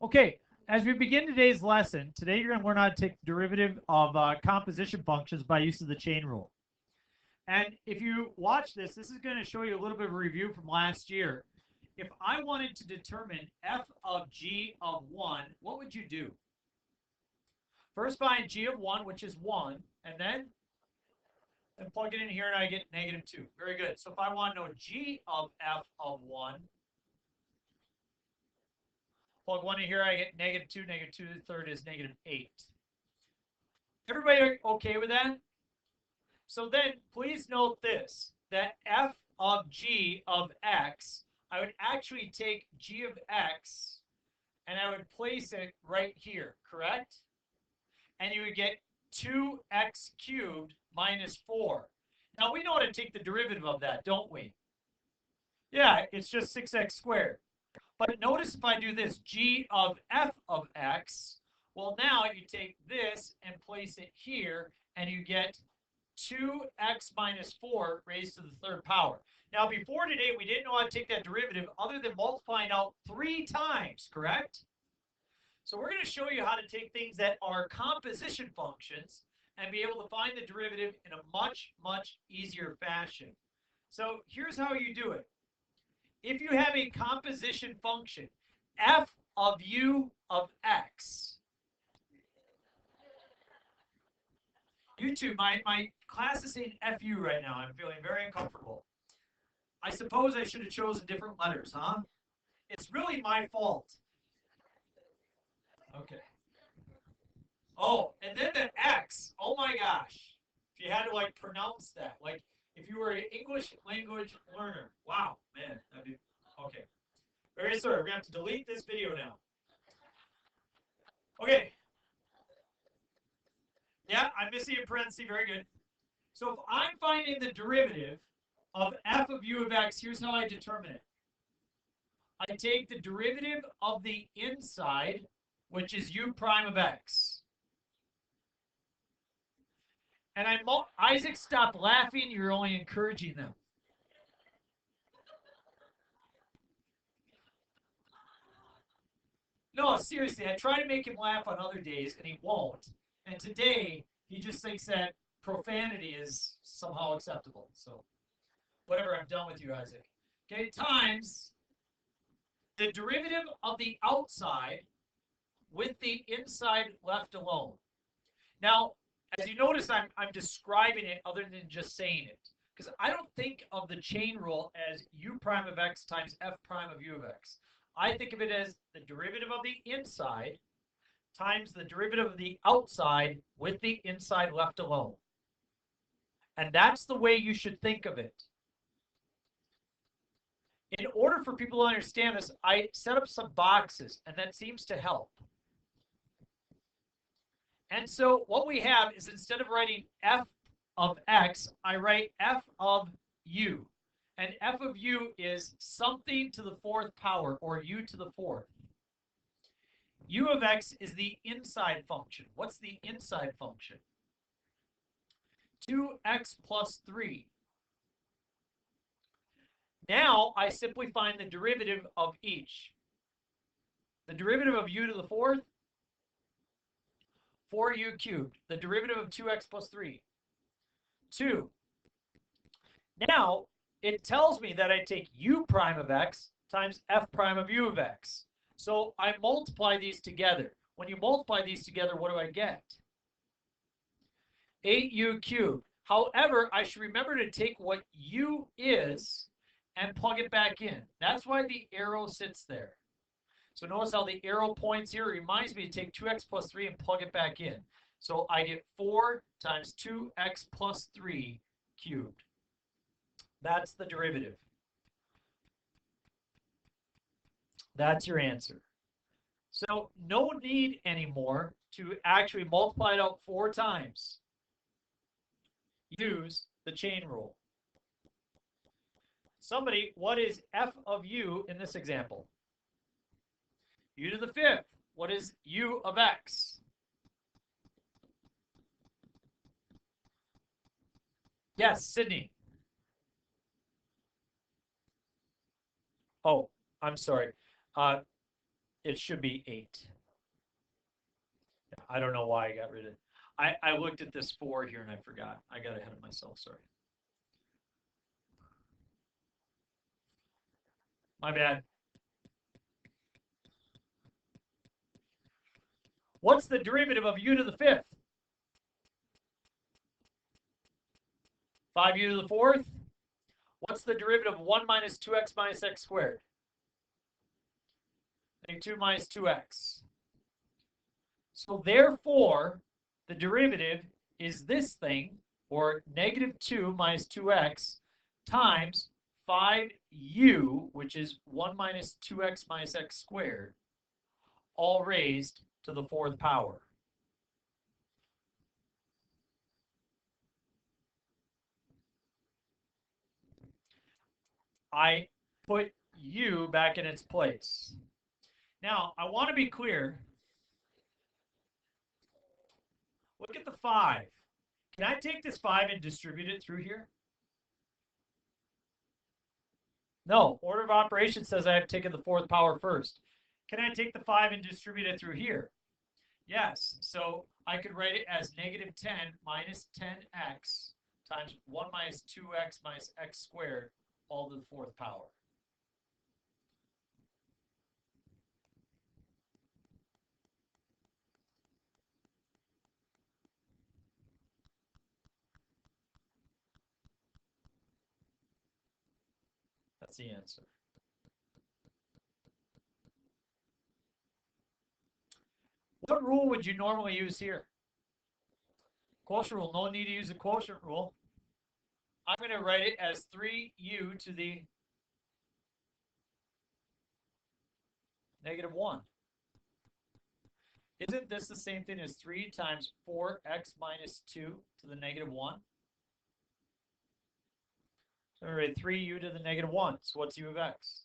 Okay, as we begin today's lesson, today you're going to learn how to take the derivative of composition functions by use of the chain rule. And if you watch this, this is going to show you a little bit of a review from last year. If I wanted to determine f of g of 1, what would you do? First find g of 1, which is 1, and then plug it in here and I get negative 2. Very good. So if I want to know g of f of 1, plug 1 in here, I get negative 2. Negative 2 to the third is negative 8. Everybody okay with that? So then please note this, that f of g of x, I would actually take g of x and I would place it right here, correct? And you would get 2x cubed minus 4. Now we know how to take the derivative of that, don't we? Yeah, it's just 6x squared. But notice if I do this, g of f of x, well now you take this and place it here and you get 2x minus 4 raised to the third power. Now before today, we didn't know how to take that derivative other than multiplying out 3 times, correct? So we're going to show you how to take things that are composition functions and be able to find the derivative in a much, much easier fashion. So here's how you do it. If you have a composition function, f of u of x. YouTube, my class is saying FU right now. I'm feeling very uncomfortable. I suppose I should have chosen different letters, huh? It's really my fault. Okay. Oh, and then the X. Oh my gosh. If you had to like pronounce that, like if you were an English language learner. Wow, man, that'd be okay. Very sorry. We're gonna have to delete this video now. Okay. Yeah, I'm missing a parenthesis. Very good. So if I'm finding the derivative of f of u of x, here's how I determine it. I take the derivative of the inside, which is u prime of x. And Isaac, stop laughing. You're only encouraging them. No, seriously, I try to make him laugh on other days, and he won't. And today, he just thinks that profanity is somehow acceptable. So, whatever, I'm done with you, Isaac. Okay, times the derivative of the outside with the inside left alone. Now, as you notice, I'm describing it other than just saying it. Because I don't think of the chain rule as u prime of x times f prime of u of x. I think of it as the derivative of the inside times the derivative of the outside with the inside left alone. And that's the way you should think of it. In order for people to understand this, I set up some boxes, and that seems to help. And so what we have is instead of writing f of x, I write f of u. And f of u is something to the fourth power, or u to the fourth. U of x is the inside function. What's the inside function? 2x plus 3. Now I simply find the derivative of each. The derivative of u to the fourth, 4u cubed. The derivative of 2x plus 3, 2. Now, it tells me that I take u prime of x times f prime of u of x. So I multiply these together. When you multiply these together, what do I get? 8u cubed. However, I should remember to take what u is and plug it back in. That's why the arrow sits there. So notice how the arrow points here. It reminds me to take 2x plus 3 and plug it back in. So I get 4 times 2x plus 3 cubed. That's the derivative. That's your answer. So no need anymore to actually multiply it out 4 times. Use the chain rule. Somebody, what is f of u in this example? U to the fifth. What is u of x? Yes, Sydney. Oh, I'm sorry. it should be 8. I don't know why I got rid of it. I looked at this 4 here and I forgot. I got ahead of myself, sorry. My bad. What's the derivative of u to the 5th? 5u to the 4th? What's the derivative of 1 minus 2x minus x squared? Negative 2 minus 2x. So therefore, the derivative is this thing, or negative 2 minus 2x times 5u, which is 1 minus 2x minus x squared, all raised to the 4th power. I put u back in its place. Now, I want to be clear. Look at the 5. Can I take this 5 and distribute it through here? No, order of operations says I have taken the 4th power first. Can I take the 5 and distribute it through here? Yes, so I could write it as negative 10 minus 10x times 1 minus 2x minus x squared, all to the 4th power. That's the answer. What rule would you normally use here? Quotient rule. No need to use the quotient rule. I'm going to write it as 3u to the negative 1. Isn't this the same thing as 3 times 4x minus 2 to the negative 1? So I'm going to write 3u to the negative 1. So what's u of x?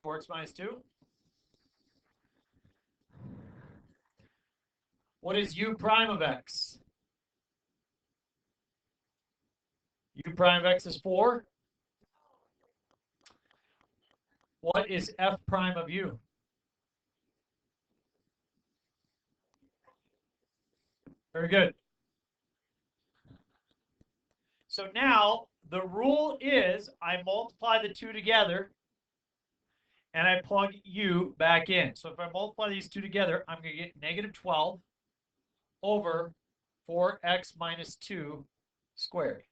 Four x minus 2. What is u prime of x? U prime of x is 4. What is f prime of u? Very good. So now the rule is I multiply the two together and I plug u back in. So if I multiply these two together, I'm going to get negative 12 over 4x minus 2 squared.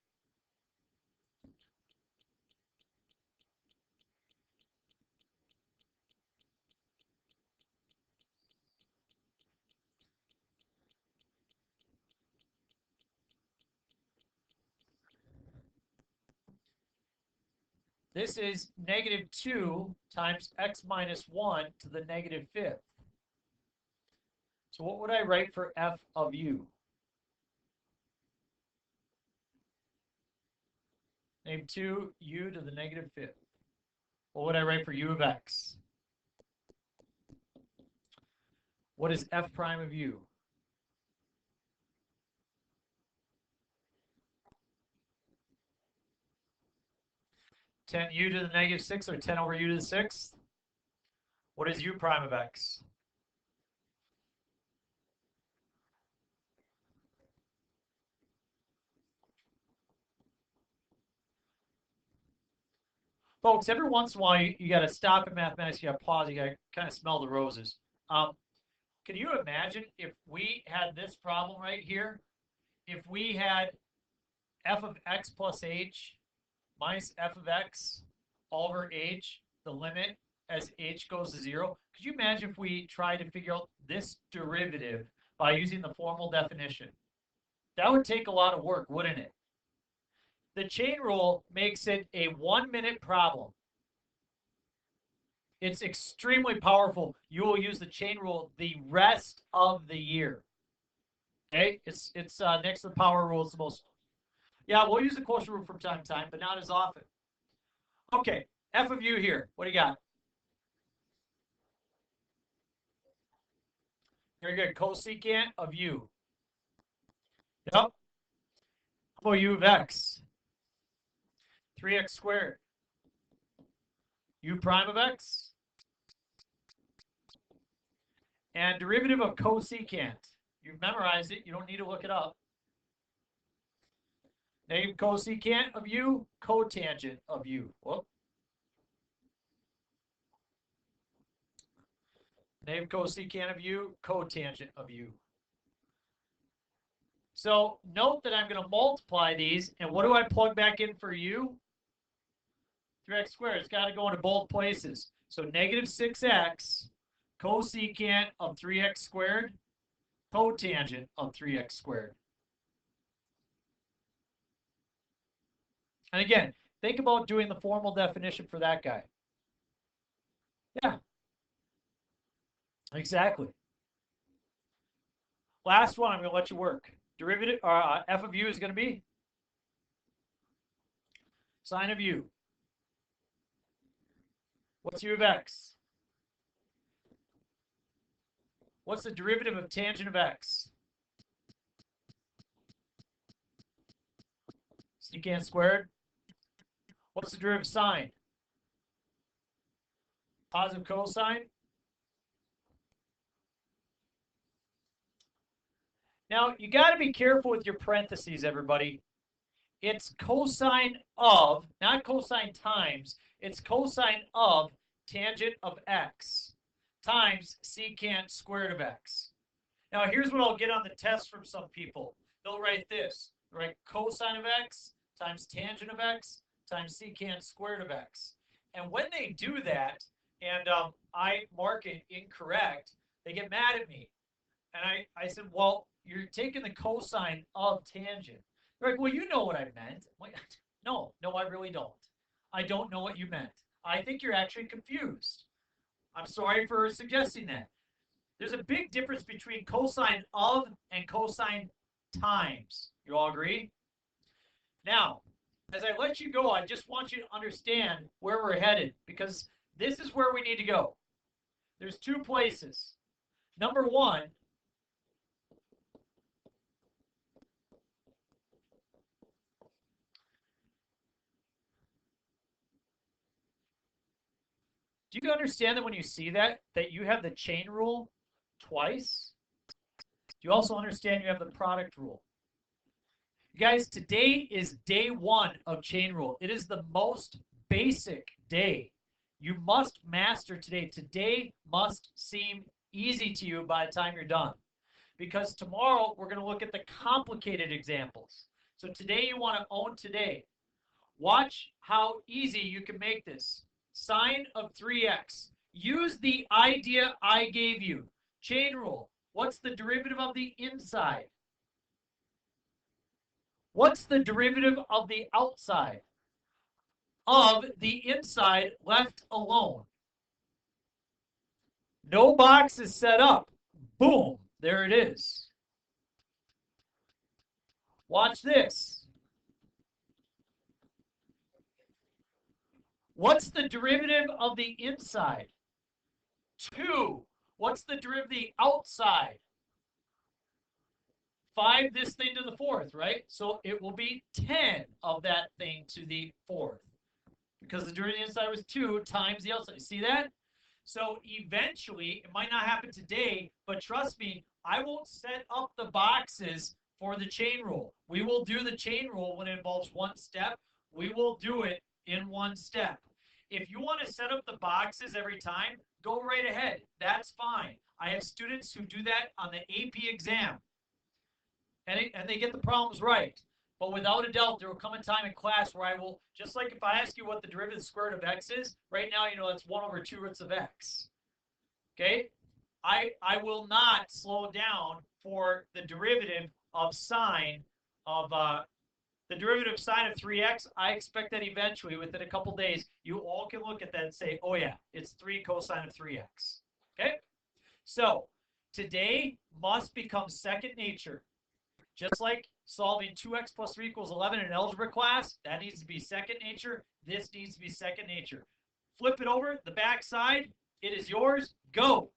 This is negative 2 times x minus 1 to the negative 5th. So what would I write for f of u? Negative 2u to the negative 5th. What would I write for u of x? What is f prime of u? Ten u to the negative 6 or 10 over u to the 6th? What is u prime of x? Folks, every once in a while, you got to stop in mathematics, you got to pause, you got to kind of smell the roses. Can you imagine if we had this problem right here? If we had f of x plus h minus f of x all over h, the limit as h goes to 0. Could you imagine if we tried to figure out this derivative by using the formal definition? That would take a lot of work, wouldn't it? The chain rule makes it a 1-minute problem. It's extremely powerful. You will use the chain rule the rest of the year. Okay, it's next to the power rule. It's the most. Yeah, we'll use the quotient rule from time to time, but not as often. Okay, f of u here. What do you got? Very good. Cosecant of u. Yep. How about u of x? 3x squared. U prime of x. And derivative of cosecant. You've memorized it. You don't need to look it up. Negative cosecant of u, cotangent of u. Whoop. Negative cosecant of u, cotangent of u. So note that I'm going to multiply these, and what do I plug back in for u? 3x squared. It's got to go into both places. So negative 6x cosecant of 3x squared, cotangent of 3x squared. And again, think about doing the formal definition for that guy. Yeah. Exactly. Last one, I'm going to let you work. Derivative, f of u is going to be sine of u. What's u of x? What's the derivative of tangent of x? Secant squared. What's the derivative of sine? Positive cosine. Now, you got to be careful with your parentheses, everybody. It's cosine of, not cosine times, it's cosine of tangent of x times secant squared of x. Now, here's what I'll get on the test from some people. They'll write this, right? Cosine of x times tangent of x times secant squared of x. And when they do that, and I mark it incorrect, they get mad at me. And I said, well, you're taking the cosine of tangent. They're like, well, you know what I meant. Like, no, I really don't. I don't know what you meant. I think you're actually confused. I'm sorry for suggesting that. There's a big difference between cosine of and cosine times. You all agree? Now, as I let you go, I just want you to understand where we're headed, because this is where we need to go. There's two places. Number one, do you understand that when you see that you have the chain rule twice? Do you also understand you have the product rule? You guys, today is day one of chain rule. It is the most basic day. You must master today. Today must seem easy to you by the time you're done. Because tomorrow we're going to look at the complicated examples. So today you want to own today. Watch how easy you can make this. Sine of 3x. Use the idea I gave you. Chain rule. What's the derivative of the inside? What's the derivative of the outside? Of the inside left alone. No box is set up. Boom. There it is. Watch this. What's the derivative of the inside? 2. What's the derivative of the outside? 5 this thing to the 4th, right? So it will be 10 of that thing to the 4th. Because the derivative of the inside was 2 times the outside. See that? So eventually, it might not happen today, but trust me, I won't set up the boxes for the chain rule. We will do the chain rule when it involves one step. We will do it in one step. If you want to set up the boxes every time, go right ahead. That's fine. I have students who do that on the AP exam. And they get the problems right. But without a doubt, there will come a time in class where I will, just like if I ask you what the derivative of the square root of x is, right now you know that's 1 over 2 roots of x. Okay? I will not slow down for the derivative of sine of the derivative of sine of 3x. I expect that eventually, within a couple days, you all can look at that and say, oh yeah, it's 3 cosine of 3x. Okay? So, today must become second nature. Just like solving 2x plus 3 equals 11 in algebra class, that needs to be second nature. This needs to be second nature. Flip it over, the back side, it is yours. Go.